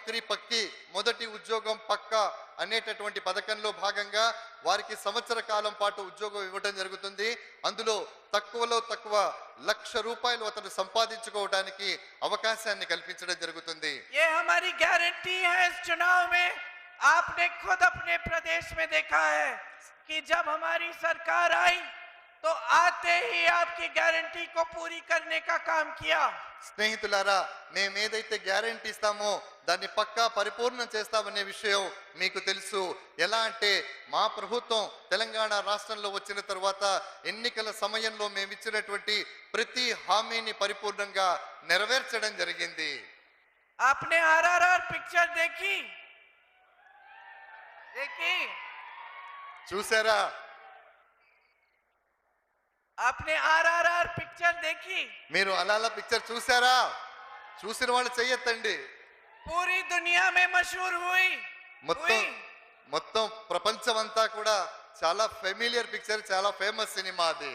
నౌకరీ పక్కి మొదటి ఉద్యోగం పక్క అనేటటువంటి పథకంలో భాగంగా వారికి సంవత్సర కాలం పాటు ఉద్యోగం ఇవ్వడం జరుగుతుంది. అందులో తక్కువలో తక్కువ ₹1,00,000 అతను సంపాదించుకోవడానికి అవకాశాన్ని కల్పించడం జరుగుతుంది. ये हमारी गारंटी है इस चुनाव में। आपने खुद अपने प्रदेश में देखा है कि जब हमारी सरकार आई तो आते ही आपकी गारंटी को पूरी करने का काम किया। స్నేహితులారా, మేము ఏదైతే గ్యారెంటీ ఇస్తామో దాన్ని పక్కా పరిపూర్ణం చేస్తామనే విషయం మీకు తెలుసు. ఎలా అంటే మా ప్రభుత్వం తెలంగాణ రాష్ట్రంలో వచ్చిన తర్వాత ఎన్నికల సమయంలో మేము ఇచ్చినటువంటి ప్రతి హామీని పరిపూర్ణంగా నెరవేర్చడం జరిగింది. आपने आरआरआर पिक्चर देखी? చూసారా? आपने आरआरआर पिक्चर देखी? మీరు అలాలా పిక్చర్ చూసారా? చూసిన వాళ్ళు చెయ్యొద్దండి. पूरी दुनिया में मशहूर हुई। మొత్తం ప్రపంచమంతా కూడా చాలా ఫెమిలియర్ పిక్చర్, చాలా ఫేమస్ సినిమా అది.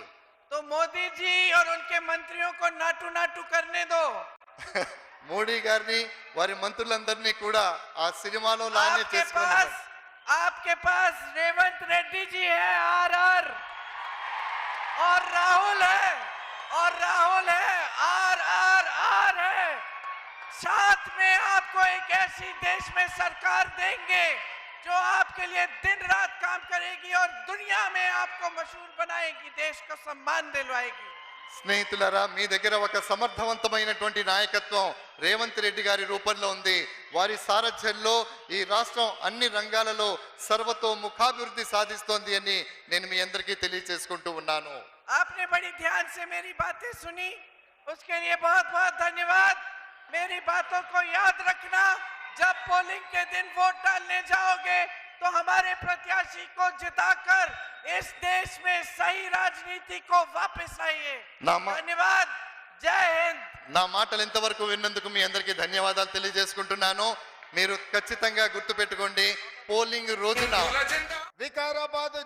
तो मोदी जी और उनके मंत्रियों को नाटू नाटू करने दो। మోడీ గారిని వారి మంత్రులందరినీ కూడా ఆ సినిమాలో లానే చేసుకున్నారు. आपके पास रेवंत रेड्डी जी है आरआर, और राहुल है आरआरआर है। साथ में आपको एक ऐसी देश में सरकार देंगे जो आपके लिए दिन रात काम करेगी और दुनिया में आपको मशहूर बनाएगी, देश को सम्मान दिलवाएगी। స్నేహితులారా, మీ దగ్గర ఒక సమర్థవంతమైనటువంటి నాయకత్వం రేవంత్ రెడ్డి గారి రూపంలో ఉంది. వారి సారథ్యంలో ఈ రాష్ట్రం అన్ని రంగాలలో సర్వతోముఖాభివృద్ధి సాధిస్తోంది అని నేను మీ అందరికీ తెలియజేసుకుంటూ ఉన్నాను. आपने बड़ी ध्यान से मेरी बातें सुनी, उसके लिए बहुत बहुत धन्यवाद। मेरी बातों को याद रखना। जब पोलिंग के दिन वोट डालने जाओगे तो हमारे प्रत्याशी को जिताकर इस देश में सही राजनीति को वापस लाइए। धन्यवाद। जय हिंद। నా మాటలు ఇంతవరకు విన్నందుకు మీ అందరికీ ధన్యవాదాలు తెలియజేసుకుంటున్నాను. మీరు ఖచ్చితంగా గుర్తుపెట్టుకోండి, పోలింగ్ రోజున వికారాబాద్